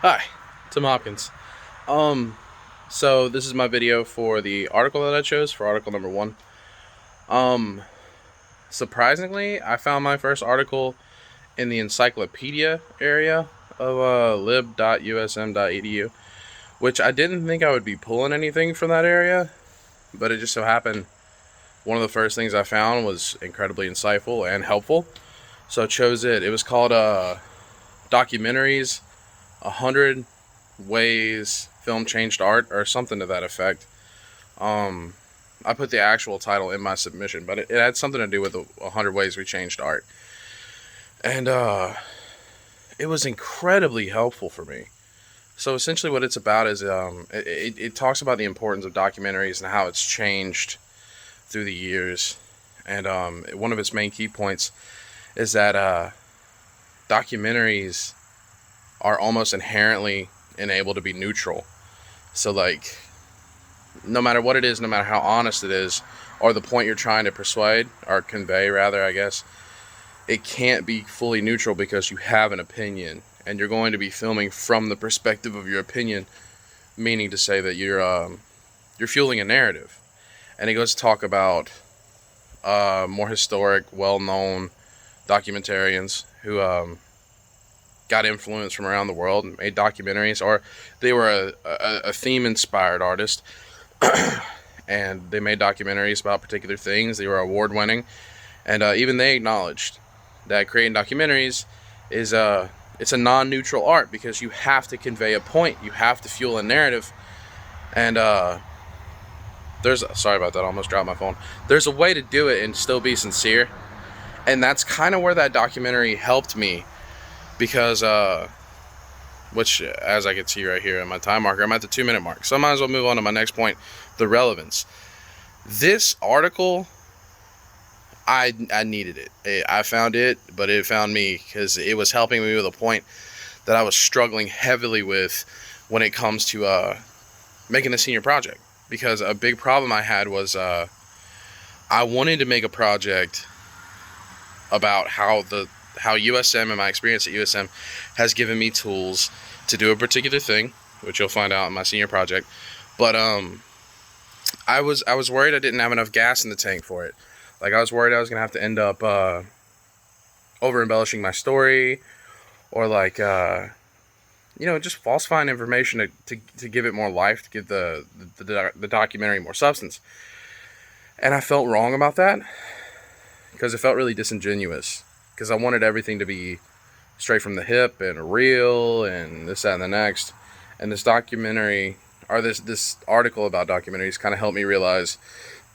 Hi, Tim Hopkins. Um, so this is my video for the article that I chose for article number one. Um, Surprisingly, I found my first article in the encyclopedia area of lib.usm.edu, which I didn't think I would be pulling anything from that area, but it just so happened one of the first things I found was incredibly insightful and helpful. So I chose it. It was called Documentaries 100 Ways Film Changed Art, or something to that effect. Um, I put the actual title in my submission, but it had something to do with the 100 Ways We Changed Art. And it was incredibly helpful for me. So essentially, what it's about is it talks about the importance of documentaries and how it's changed through the years. And one of its main key points is that documentaries are almost inherently unable to be neutral. So, like, no matter what it is, no matter how honest it is, or the point you're trying to persuade, or convey, rather, I guess, it can't be fully neutral because you have an opinion, and you're going to be filming from the perspective of your opinion, meaning to say that you're fueling a narrative. And it goes to talk about more historic, well-known documentarians who got influence from around the world and made documentaries, or they were a theme-inspired artist, and they made documentaries about particular things. They were award-winning, and even they acknowledged that creating documentaries is it's a non-neutral art because you have to convey a point, you have to fuel a narrative, and sorry about that, I almost dropped my phone. There's a way to do it and still be sincere, and that's kind of where that documentary helped me because which, as I can see right here in my time marker, I'm at the 2-minute mark, so I might as well move on to my next point, the relevance. This article, I needed it. I found it, but it found me because it was helping me with a point that I was struggling heavily with when it comes to making a senior project. Because a big problem I had was I wanted to make a project about how USM and my experience at USM has given me tools to do a particular thing, which you'll find out in my senior project. But I was worried I didn't have enough gas in the tank for it. Like, I was worried I was gonna have to end up over embellishing my story, or like just falsifying information to give it more life, to give the documentary more substance. And I felt wrong about that because it felt really disingenuous. Because I wanted everything to be straight from the hip and real and this, that, and the next. And this documentary, or this article about documentaries, kind of helped me realize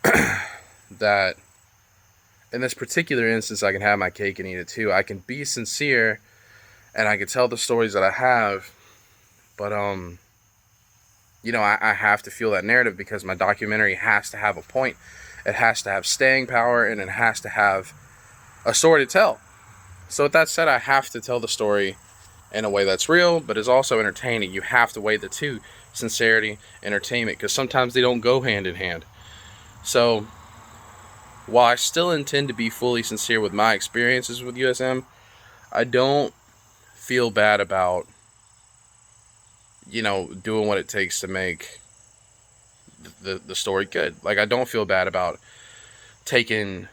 that in this particular instance, I can have my cake and eat it too. I can be sincere, and I can tell the stories that I have, but I have to feel that narrative because my documentary has to have a point. It has to have staying power, and it has to have a story to tell. So with that said, I have to tell the story in a way that's real, but is also entertaining. You have to weigh the two, sincerity, entertainment, because sometimes they don't go hand in hand. So while I still intend to be fully sincere with my experiences with USM, I don't feel bad about, doing what it takes to make the story good. Like, I don't feel bad about taking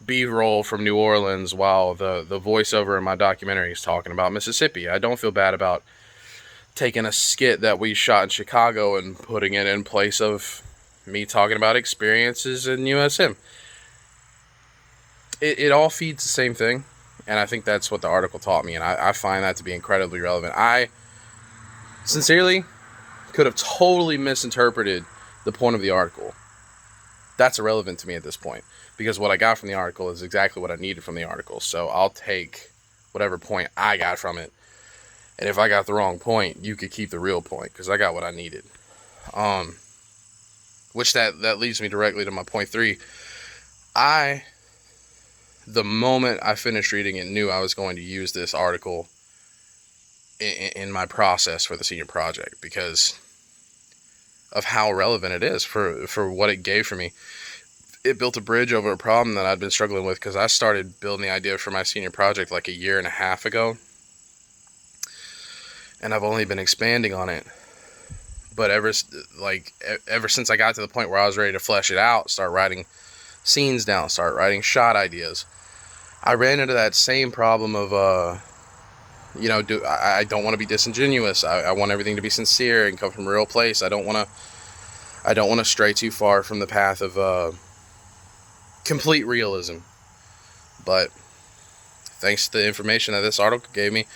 B-roll from New Orleans while the voiceover in my documentary is talking about Mississippi. I don't feel bad about taking a skit that we shot in Chicago and putting it in place of me talking about experiences in USM. It all feeds the same thing, and I think that's what the article taught me, and I find that to be incredibly relevant. I sincerely could have totally misinterpreted the point of the article. That's irrelevant to me at this point, because what I got from the article is exactly what I needed from the article. So I'll take whatever point I got from it, and if I got the wrong point, you could keep the real point, because I got what I needed. Which that leads me directly to my point 3. The moment I finished reading it, knew I was going to use this article in my process for the senior project because of how relevant it is for what it gave for me. It built a bridge over a problem that I'd been struggling with, because I started building the idea for my senior project like a year and a half ago. and I've only been expanding on it. But ever since I got to the point where I was ready to flesh it out, start writing scenes down, start writing shot ideas, I ran into that same problem of I don't want to be disingenuous. I want everything to be sincere and come from a real place. I don't want to stray too far from the path of complete realism. But thanks to the information that this article gave me,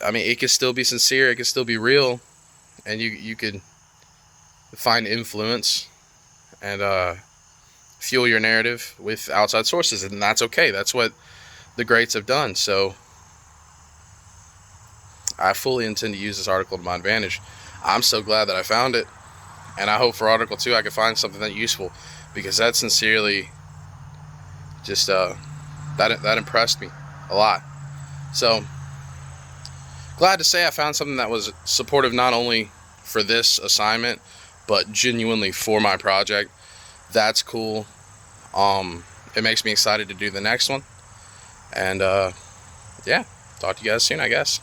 I mean, it could still be sincere, it could still be real, and you could find influence and fuel your narrative with outside sources, and that's okay. That's what the greats have done. So I fully intend to use this article to my advantage. I'm so glad that I found it, and I hope for Article 2 I can find something that useful, because that sincerely just that impressed me a lot. So glad to say I found something that was supportive not only for this assignment, but genuinely for my project. That's cool. It makes me excited to do the next one. And yeah, talk to you guys soon, I guess.